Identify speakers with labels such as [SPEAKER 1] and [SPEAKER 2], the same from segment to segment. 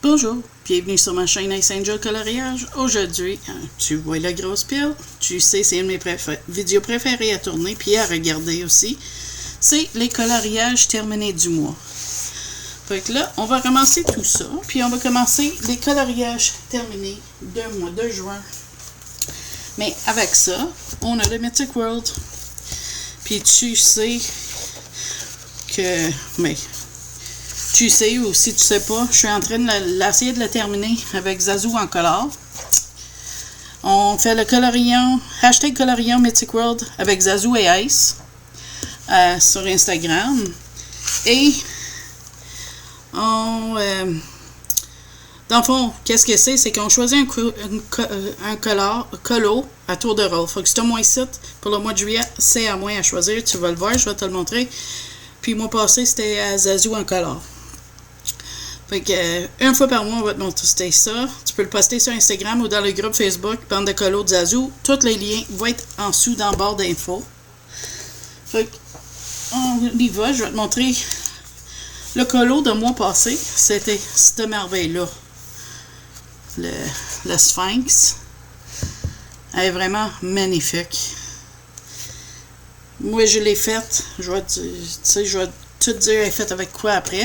[SPEAKER 1] Bonjour, bienvenue sur ma chaîne Ice Angel Coloriage. Aujourd'hui, tu vois la grosse pile, tu sais c'est une de mes vidéos préférées à tourner puis à regarder aussi. C'est les coloriages terminés du mois. Fait que là, on va commencer tout ça, puis on va commencer les coloriages terminés du mois de juin. Mais avec ça, on a le Mythic World. Puis tu sais que... tu sais, ou si tu sais pas, je suis en train d'essayer de le terminer avec Zazu en color. On fait le colorion, hashtag colorion Mythic World avec Zazu et Ice sur Instagram. Et on... dans le fond, qu'est-ce que c'est? C'est qu'on choisit un colo à tour de rôle. Faut que c'est au moins ici, pour le mois de juillet, c'est à moi à choisir. Tu vas le voir, je vais te le montrer. Puis, le mois passé, c'était à Zazu en color. Fait que, une fois par mois, on va te montrer ça. Tu peux le poster sur Instagram ou dans le groupe Facebook, bande de colo de Zazu. Tous les liens vont être en dessous dans le barre d'infos. Fait que, on y va. Je vais te montrer le colo de mois passé. C'était cette merveille-là. Le Sphinx. Elle est vraiment magnifique. Moi, je l'ai faite. Je vais tout dire, elle est faite avec quoi après.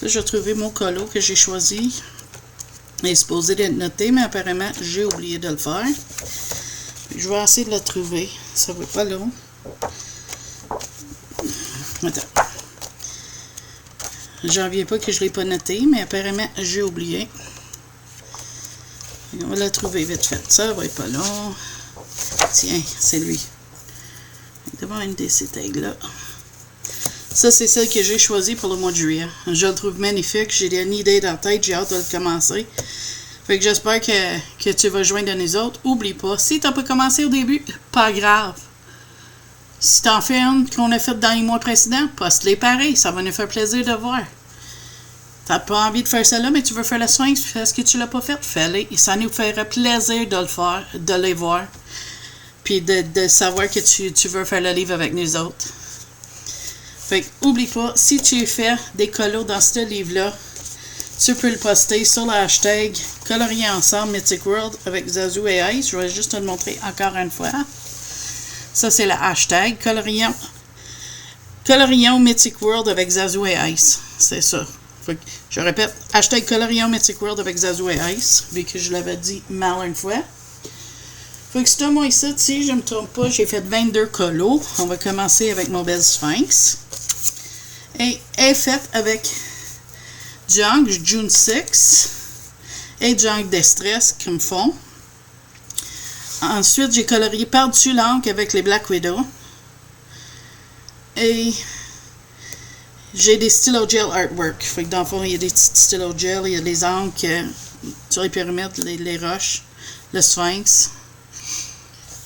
[SPEAKER 1] Là, je vais trouver mon colo que j'ai choisi. Il est supposé être noté, mais apparemment, j'ai oublié de le faire. Je vais essayer de le trouver. Ça va pas long. Attends. J'en viens pas que je ne l'ai pas noté, mais apparemment, j'ai oublié. On va la trouver vite fait. Ça va être pas long. Tiens, c'est lui. Devant une de ces tags-là. Ça, c'est celle que j'ai choisie pour le mois de juillet. Je le trouve magnifique. J'ai une idée dans la tête. J'ai hâte de le commencer. Fait que j'espère que tu vas joindre les autres. Oublie pas, si tu n'as pas commencé au début, pas grave. Si tu en fais une qu'on a faite dans les mois précédents, poste-les pareil. Ça va nous faire plaisir de voir. T'as pas envie de faire celle-là, mais tu veux faire le Sphinx, parce que tu l'as pas fait, fais-les. Et ça nous ferait plaisir de le faire, de les voir. Puis de savoir que tu veux faire le livre avec nous autres. Fait que, oublie pas, si tu fais des colos dans ce livre-là, tu peux le poster sur le hashtag Colorier ensemble Mythic World avec Zazu et Ice. Je vais juste te le montrer encore une fois. Ça, c'est le hashtag Colorion Mythic World avec Zazu et Ice. C'est ça. Fait que, je répète, hashtag Colorion Mythic World avec Zazu et Ice, vu que je l'avais dit mal une fois. Fait que c'est moi ici, si je ne me trompe pas, j'ai fait 22 colos. On va commencer avec mon bel Sphinx. Et elle est faite avec Junk June 6 et Junk Distress comme fond. Ensuite, j'ai colorié par-dessus l'encre avec les Black Widow. Et j'ai des stylo gel artwork. Fait que dans le fond, il y a des petits stylo gel, il y a des encres sur les pyramides, les roches, le Sphinx.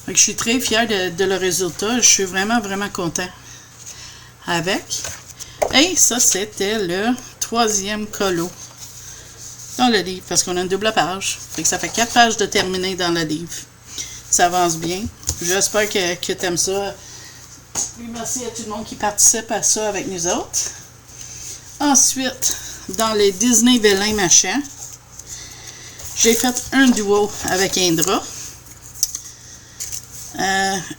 [SPEAKER 1] Fait que je suis très fière de le résultat. Je suis vraiment, vraiment content avec. Et ça, c'était le 3e colo dans le livre, parce qu'on a une double page. Fait que ça fait 4 pages de terminé dans le livre. Ça avance bien. J'espère que tu aimes ça. Merci à tout le monde qui participe à ça avec nous autres. Ensuite, dans les Disney Villain Machin, j'ai fait un duo avec Indra.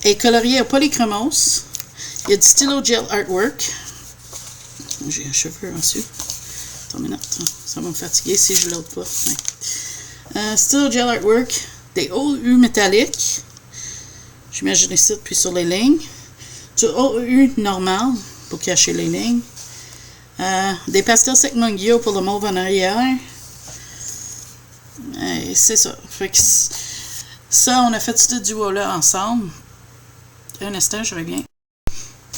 [SPEAKER 1] Et colorié à polychromos. Il y a du stylo gel artwork. J'ai un cheveu en dessous. Attends une minute. Ça va me fatiguer si je ne l'autre pas. Ouais. Stylo gel artwork. Des OU métalliques. J'imagine ici, puis sur les lignes. Du OU normal pour cacher les lignes. Des pastels sec Mungyo pour le mauve en arrière. Et c'est ça. Fait que ça, on a fait ce duo-là ensemble. Un instant, je reviens.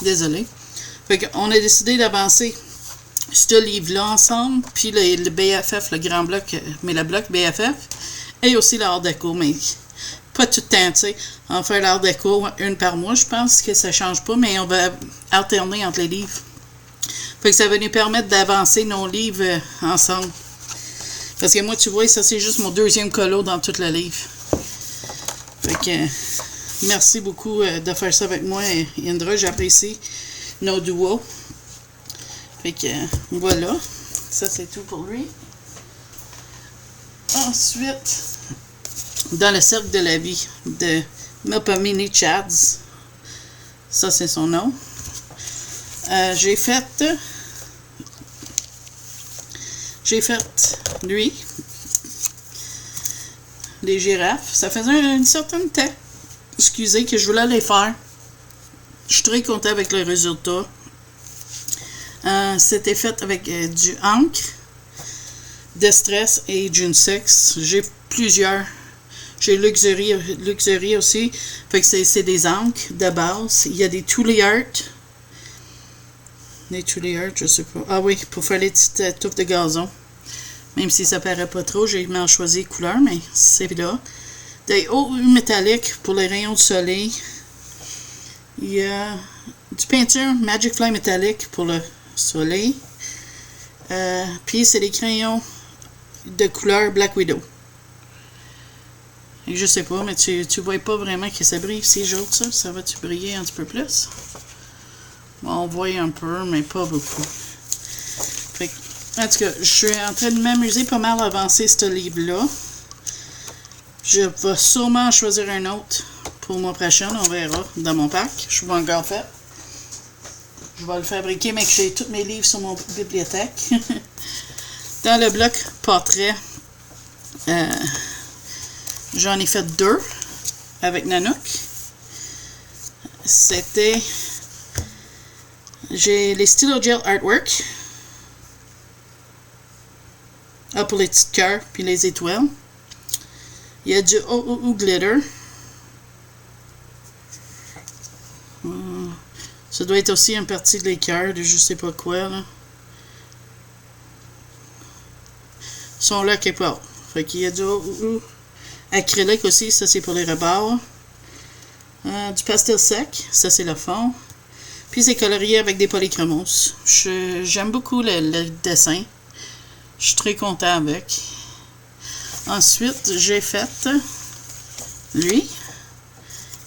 [SPEAKER 1] Désolé. Fait qu'on a décidé d'avancer ce livre-là ensemble, puis le BFF, le grand bloc, mais le bloc BFF, et aussi l'art déco, mais pas tout le temps, tu sais. On va faire l'art déco une par mois, je pense que ça change pas, mais on va alterner entre les livres. Fait que ça va nous permettre d'avancer nos livres ensemble. Parce que moi, tu vois, ça c'est juste mon 2e colo dans tout le livre. Fait que merci beaucoup de faire ça avec moi, Indra, j'apprécie nos duos. Fait que voilà, ça c'est tout pour lui. Ensuite, dans le cercle de la vie de Mopamine Chads, ça c'est son nom, j'ai fait lui, les girafes. Ça faisait un certain temps, excusez, que je voulais les faire. Je suis très content avec le résultat. C'était fait avec du encre, Distress et June 6. J'ai plusieurs. J'ai Luxury aussi. Fait que c'est des encres de base. Il y a des Thule Art. Des Thule Art, je sais pas. Ah oui, pour faire les petites touffes de gazon. Même si ça paraît pas trop, j'ai mal choisi les couleurs, mais c'est là. Des hauts métalliques pour les rayons du soleil. Il y a du peinture Magic Fly métallique pour le soleil. Puis c'est des crayons de couleur Black Widow. Et je sais pas, mais tu vois pas vraiment que ça brille. C'est jaune, ça. Ça va-tu briller un petit peu plus? Bon, on voit un peu, mais pas beaucoup. Fait que, en tout cas, je suis en train de m'amuser pas mal à avancer ce livre-là. Je vais sûrement choisir un autre pour le mois prochain. On verra dans mon pack. Je suis pas encore fait. Je vais le fabriquer, mais que j'ai tous mes livres sur mon bibliothèque. Dans le bloc portrait, j'en ai fait 2 avec Nanook. C'était... J'ai les Stylo Gel Artwork. Pour les petits cœurs puis les étoiles. Il y a du OOO Glitter. Ça doit être aussi une partie de l'équerre, de je sais pas quoi, là. Ils sont là quelque part. Fait qu'il y a du acrylique aussi, ça c'est pour les rebords. Du pastel sec, ça c'est le fond. Puis c'est colorié avec des polychromos. J'aime beaucoup le dessin. Je suis très content avec. Ensuite, j'ai fait lui,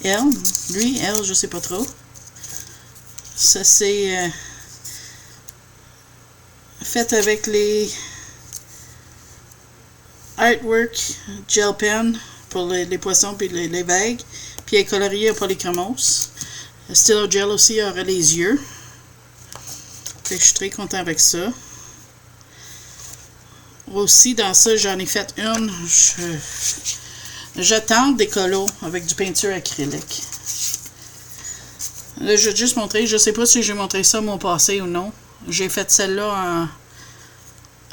[SPEAKER 1] elle, je sais pas trop. Ça c'est fait avec les Artwork Gel Pen pour les poissons puis les vagues. Puis elle est coloriée au polychromos. Stylo Gel aussi aura les yeux. Fait que je suis très content avec ça. Aussi, dans ça, j'en ai fait une. Je tente des colos avec du peinture acrylique. Là, je vais juste montrer. Je sais pas si j'ai montré ça mon passé ou non. J'ai fait celle-là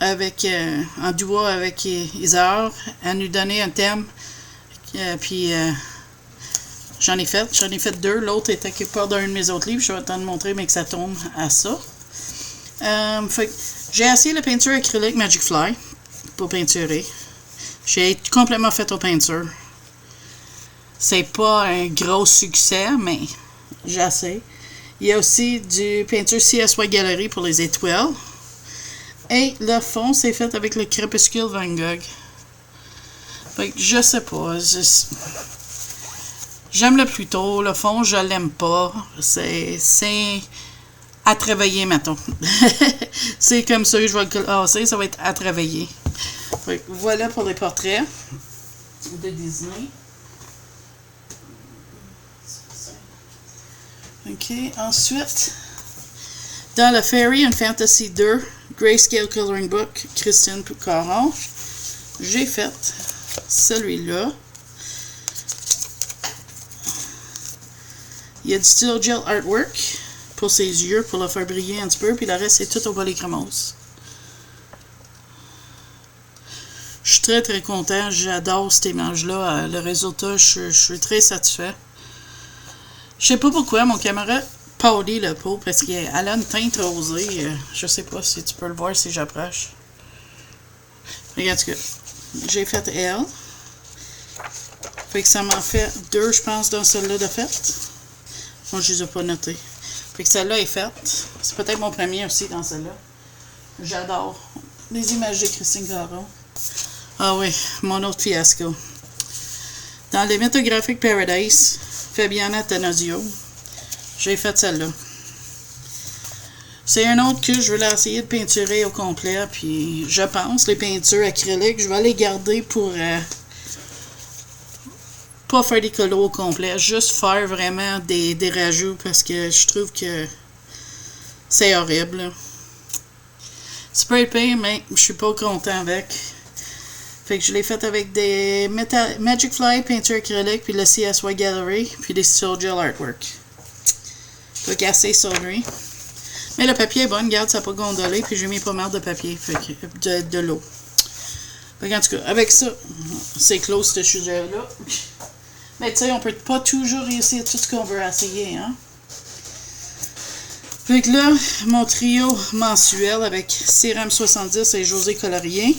[SPEAKER 1] en duo avec Isar. Elle nous donnait un thème. Puis j'en ai fait 2. L'autre était quelque part d'un de mes autres livres. Je vais t'en montrer, mais que ça tombe à ça. J'ai essayé la peinture acrylique Magic Fly pour peinturer. J'ai complètement fait aux peintures. C'est pas un gros succès, mais j'essaie. Il y a aussi du peinture CSY Gallery pour les étoiles. Et le fond, c'est fait avec le Crépuscule Van Gogh. Fait que je sais pas. J'aime le plutôt. Le fond, je l'aime pas. C'est à travailler, mettons. C'est comme ça que je vais le classer. Ça va être à travailler. Fait que voilà pour les portraits de Disney. Ok, ensuite, dans le Fairy and Fantasy 2 Grayscale Coloring Book, Christine Caron, j'ai fait celui-là. Il y a du Stylo Gel Artwork pour ses yeux, pour le faire briller un petit peu, puis le reste, c'est tout au polychromos. Je suis très très content, j'adore cette image-là. Le résultat, je suis très satisfait. Je sais pas pourquoi mon caméra pâlit le pot parce qu'elle a une teinte rosée. Je sais pas si tu peux le voir si j'approche. Regarde ce que j'ai fait elle. Fait que ça m'en fait 2, je pense, dans celle-là de fait. Moi, je les ai pas notées. Fait que celle-là est faite. C'est peut-être mon premier aussi dans celle-là. J'adore les images de Christine Caron. Ah oui, mon autre fiasco. Dans les Mythographic Paradise, Fabiana Tanozio, j'ai fait celle-là. C'est un autre que je vais essayer de peinturer au complet. Puis je pense, les peintures acryliques, je vais les garder pour pas faire des colos au complet. Juste faire vraiment des rajouts parce que je trouve que c'est horrible. Là. Spray paint, mais je suis pas content avec. Fait que je l'ai fait avec des Magic Fly, peinture acrylique, puis le CSY Gallery, puis des Steel Gel Artwork. Pas casser sur lui. Mais le papier est bon, regarde, ça n'a pas gondolé, puis j'ai mis pas mal de papier, fait que, de l'eau. Fait qu'en tout cas, avec ça, c'est close ce sujet-là. Mais tu sais, on peut pas toujours réussir tout ce qu'on veut essayer, hein. Fait que là, mon trio mensuel avec Céram 70 et José Colorien,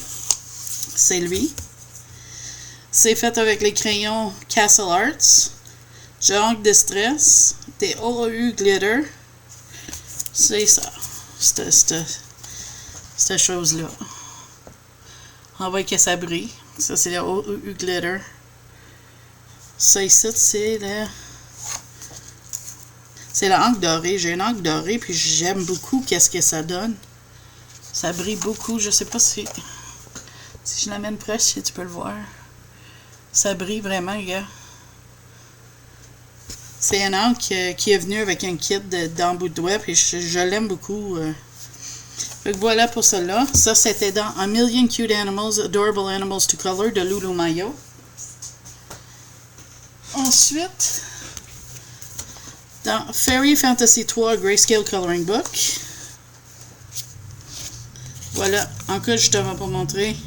[SPEAKER 1] c'est lui. C'est fait avec les crayons Castle Arts, Junk Distress, des OU Glitter. C'est ça, cette chose-là. On voit que ça brille. Ça, c'est le OU Glitter. Ça ici, c'est le... C'est l'encre dorée. J'ai une encre dorée, puis j'aime beaucoup qu'est-ce que ça donne. Ça brille beaucoup. Je sais pas si je l'amène proche, si tu peux le voir. Ça brille vraiment, gars. C'est une encre qui est venue avec un kit d'embout de doigt, puis je l'aime beaucoup. Fait que voilà pour cela. Ça, c'était dans A Million Cute Animals, Adorable Animals to Color de Lulu Mayo. Ensuite, dans Fairy Fantasy 3 Grayscale Coloring Book. Voilà, encore je te vais pas montrer.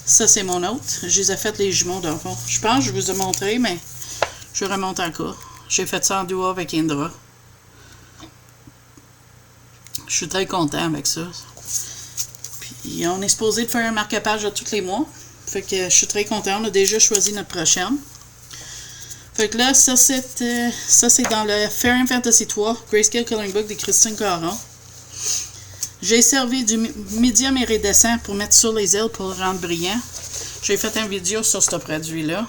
[SPEAKER 1] Ça, c'est mon autre. Je les ai fait les jumeaux, dans le fond. Je pense que je vous ai montré, mais je remonte encore. J'ai fait ça en duo avec Indra. Je suis très content avec ça. Puis, on est supposé de faire un marque-page tous les mois. Fait que je suis très content. On a déjà choisi notre prochaine. Fait que là, ça c'est dans le Fairy Fantasy 3 Grayscale Coloring Book de Christine Caron. J'ai servi du médium iridescent pour mettre sur les ailes pour le rendre brillant. J'ai fait une vidéo sur ce produit-là.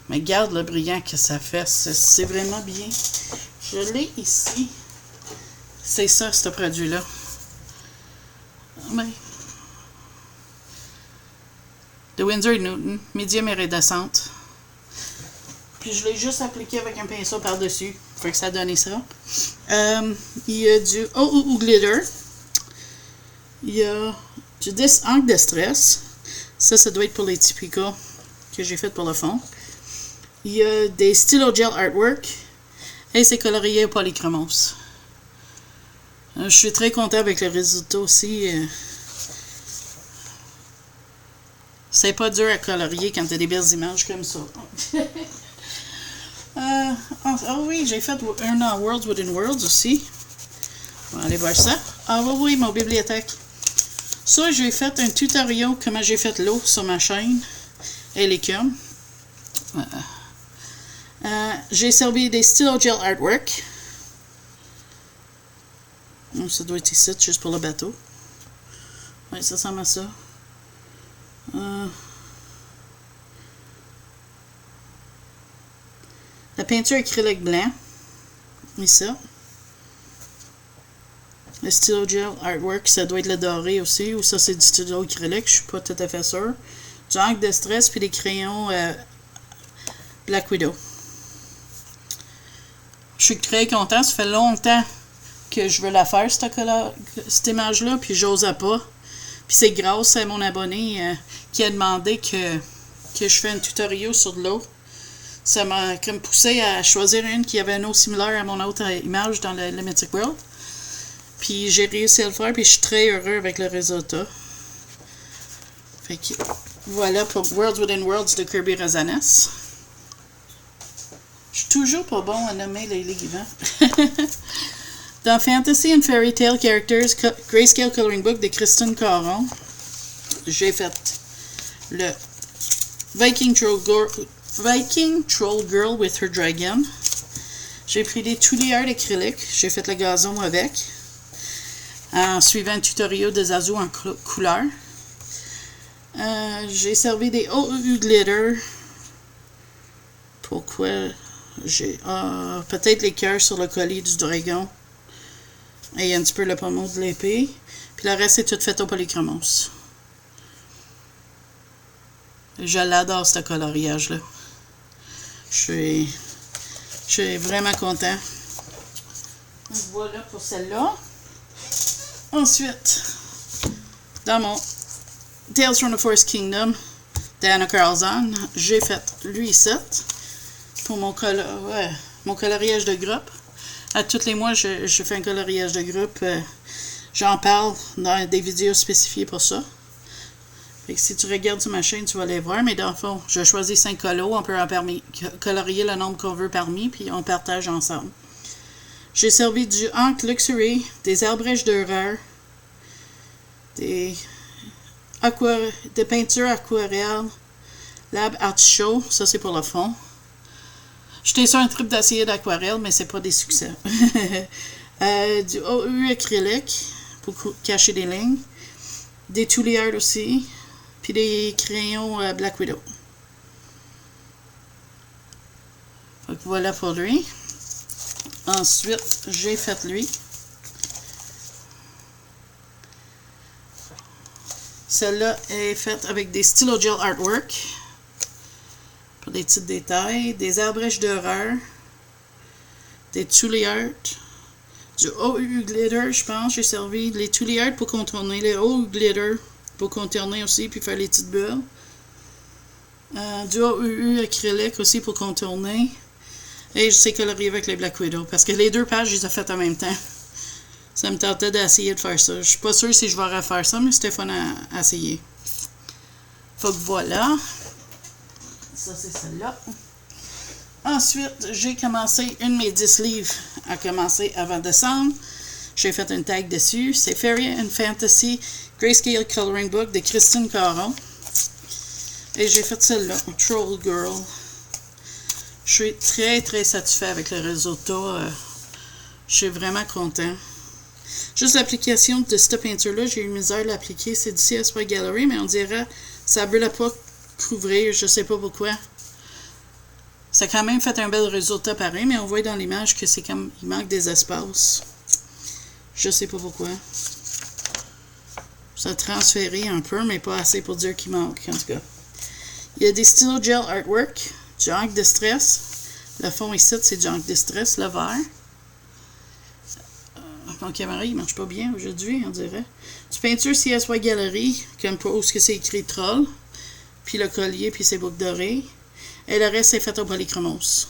[SPEAKER 1] Mais regarde le brillant que ça fait. C'est vraiment bien. Je l'ai ici. C'est ça, ce produit-là. Mais... de Winsor & Newton, médium iridescente. Puis je l'ai juste appliqué avec un pinceau par-dessus. Fait que ça a donné ça. Il y a du OU Glitter. Il y a du Encre de Stress. Ça doit être pour les typicaux que j'ai fait pour le fond. Il y a des Stylo Gel Artwork. Et c'est colorié au polychromos. Je suis très content avec le résultat aussi. C'est pas dur à colorier quand tu as des belles images comme ça. Oui, j'ai fait un en Worlds Within Worlds aussi. On va aller voir ça. Ah oui, ma bibliothèque. Ça, j'ai fait un tutoriel comment j'ai fait l'eau sur ma chaîne et l'écume. J'ai servi des Stylo Gel Artwork. Ça doit être ici, juste pour le bateau. Oui, ça ressemble à ça. La peinture acrylique blanc. Et ça. Le Stylo Gel Artwork, ça doit être le doré aussi. Ou ça, c'est du stylo acrylique, je suis pas tout à fait sûr. Du encre de stress, puis des crayons Black Widow. Je suis très content. Ça fait longtemps que je veux la faire, cette image-là, puis j'osais pas. Puis c'est grâce à mon abonné qui a demandé que je fais un tutoriel sur de l'eau. Ça m'a comme poussé à choisir une qui avait un eau similaire à mon autre image dans le Mythic World. Puis j'ai réussi à le faire, puis je suis très heureux avec le résultat. Fait que voilà pour Worlds Within Worlds de Kirby Rosanes. Je suis toujours pas bon à nommer les livres. Hein? Dans Fantasy and Fairy Tale Characters Grayscale Coloring Book de Christine Caron, j'ai fait le Viking Troll Girl with Her Dragon. J'ai pris des 2D art acryliques. J'ai fait le gazon avec. En suivant un tutoriel de Zazu en couleur. J'ai servi des OU Glitter. Pourquoi j'ai... peut-être les cœurs sur le collier du dragon. Et un petit peu le pommeau de l'épée. Puis le reste, c'est tout fait au polychromos. Je l'adore, ce coloriage-là. Je suis vraiment content. Voilà pour celle-là. Ensuite, dans mon Tales from the Forest Kingdom d'Anna Carlson, j'ai fait lui ici pour mon coloriage de groupe. À tous les mois, je fais un coloriage de groupe. J'en parle dans des vidéos spécifiées pour ça. Fait que si tu regardes sur ma chaîne, tu vas les voir. Mais dans le fond, je choisis 5 colos. On peut en colorier le nombre qu'on veut parmi, puis on partage ensemble. J'ai servi du Hank Luxury, des Albrecht Dürer, des peintures aquarelles, Lab Artichaut, ça c'est pour le fond. J'étais sur un trip d'acier d'aquarelle, mais c'est pas des succès. Du OU acrylique pour cacher des lignes, des Touliard aussi, puis des crayons Black Widow. Donc voilà pour lui. Ensuite, j'ai fait lui. Celle-là est faite avec des Stylo Gel Artwork. Pour des petits détails. Des Albrecht Dürer. Des Touliard. Du OU Glitter, je pense. J'ai servi les Touliard pour contourner. Les OU Glitter pour contourner aussi, puis faire les petites bulles. Du OU acrylique aussi pour contourner. Et je sais colorier avec les Black Widow. Parce que les deux pages, je les ai faites en même temps. Ça me tentait d'essayer de faire ça. Je suis pas sûre si je vais refaire ça, mais c'était fun à essayer. Fait que voilà. Ça, c'est celle-là. Ensuite, j'ai commencé une de mes 10 livres à commencer avant décembre. J'ai fait une tag dessus. C'est Fairy and Fantasy Grayscale Coloring Book de Christine Caron. Et j'ai fait celle-là, Troll Girl. Je suis très, très satisfait avec le résultat. Je suis vraiment content. Juste l'application de cette peinture-là, j'ai eu misère à l'appliquer. C'est du CSY Gallery, mais on dirait que ça ne veut pas couvrir. Je ne sais pas pourquoi. Ça a quand même fait un bel résultat pareil, mais on voit dans l'image que c'est comme il manque des espaces. Je ne sais pas pourquoi. Ça a transféré un peu, mais pas assez pour dire qu'il manque, en tout cas. Il y a des Stylo Gel Artwork. Du Hank Distress. Le fond ici, c'est du Hank Distress, le vert. Mon caméra, il marche pas bien aujourd'hui, on dirait. Du peinture CSY Gallery, comme pour où c'est écrit Troll. Puis le collier, puis ses boucles dorées. Et le reste, c'est fait au polychromos.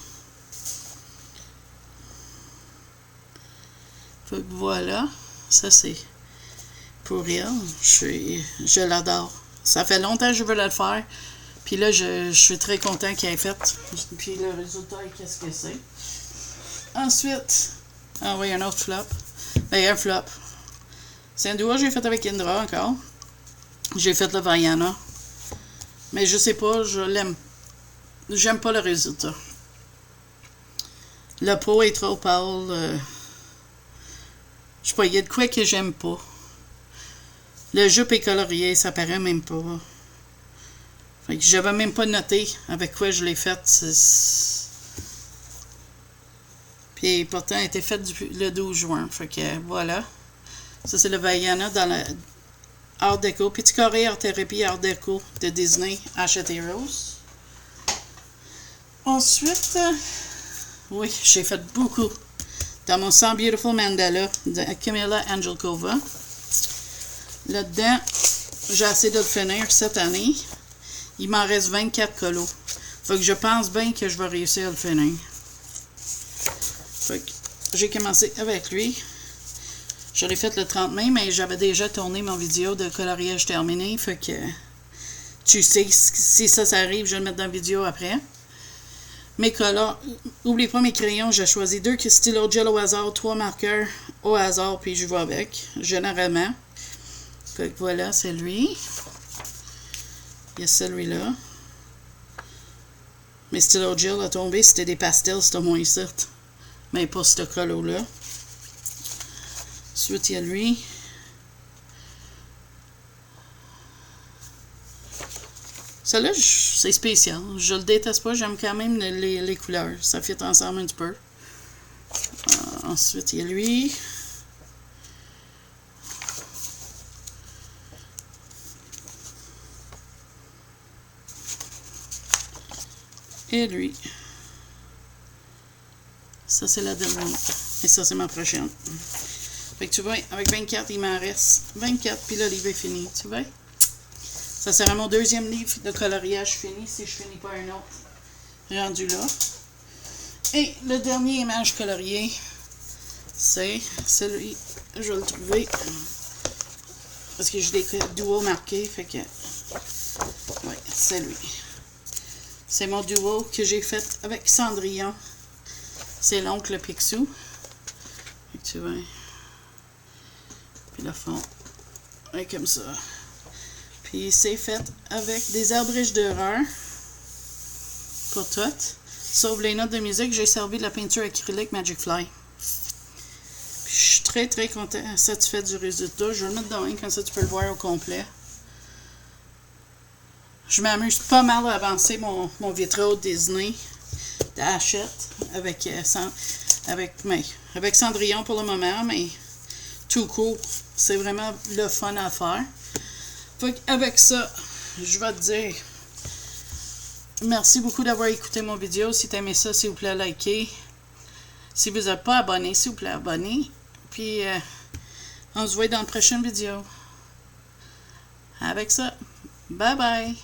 [SPEAKER 1] Fait que voilà. Ça, c'est pour elle. Je l'adore. Ça fait longtemps que je veux le faire. Puis là, je suis très content qu'il ait fait. Puis le résultat, qu'est-ce que c'est? Ensuite, ah oui, un autre flop. Ben, un flop. C'est un duo que j'ai fait avec Indra encore. J'ai fait le Vaiana. Mais je sais pas, je l'aime. J'aime pas le résultat. Le pot est trop pâle. Je sais pas, il y a de quoi que j'aime pas. Le jupe est colorié, ça paraît même pas. Fait que j'avais même pas noté avec quoi je l'ai faite. Puis pourtant, elle était faite le 12 juin. Fait que voilà. Ça, c'est le Vaiana dans le Art Deco. Petit carré Art Therapy Art Deco de Disney, Hachette Heroes. Ensuite, oui, j'ai fait beaucoup. Dans mon 100 Beautiful Mandala de Camilla Angelkova. Là-dedans, j'ai essayé de le finir cette année. Il m'en reste 24 colos. Fait que je pense bien que je vais réussir à le finir. Fait que j'ai commencé avec lui. Je l'ai fait le 30 mai, mais j'avais déjà tourné mon vidéo de coloriage terminé. Fait que tu sais, si ça arrive, je vais le mettre dans la vidéo après. Mes couleurs, n'oublie pas mes crayons, j'ai choisi 2 stylos gel au hasard, 3 marqueurs au hasard, puis je vais avec, généralement. Fait que voilà, c'est lui. Il y a celui-là. Mes stylos gel a tombé, c'était des pastels, c'était moins ici. Mais pas ce colo-là. Ensuite, il y a lui. Celui-là, c'est spécial. Je le déteste pas, j'aime quand même les couleurs. Ça fit ensemble un petit peu. Ensuite, il y a lui. Et lui. Ça, c'est la dernière. Et ça, c'est ma prochaine. Fait que tu vois, avec 24, il m'en reste 24, puis là, le livre est fini, tu vois? Ça sera mon deuxième livre de coloriage fini, si je finis pas un autre rendu là. Et le dernier image coloriée, c'est celui, je vais le trouver, parce que j'ai des duos marqués, fait que, ouais, c'est lui. C'est mon duo que j'ai fait avec Cendrillon. C'est l'oncle Picsou. Fait que tu vois. Puis le fond, ouais, comme ça. Puis c'est fait avec des arbriches d'horreur pour toutes. Sauf les notes de musique, j'ai servi de la peinture acrylique Magic Fly. Puis je suis très très content, satisfait du résultat. Je vais le mettre dans une, comme ça tu peux le voir au complet. Je m'amuse pas mal à avancer mon vitraux Disney de Hachette avec Cendrillon pour le moment, mais tout court, c'est vraiment le fun à faire. Fait qu'avec ça, je vais te dire merci beaucoup d'avoir écouté mon vidéo. Si tu aimé ça, s'il vous plaît, likez. Si vous n'êtes pas abonné, s'il vous plaît, abonnez. Puis, on se voit dans la prochaine vidéo. Avec ça, bye bye!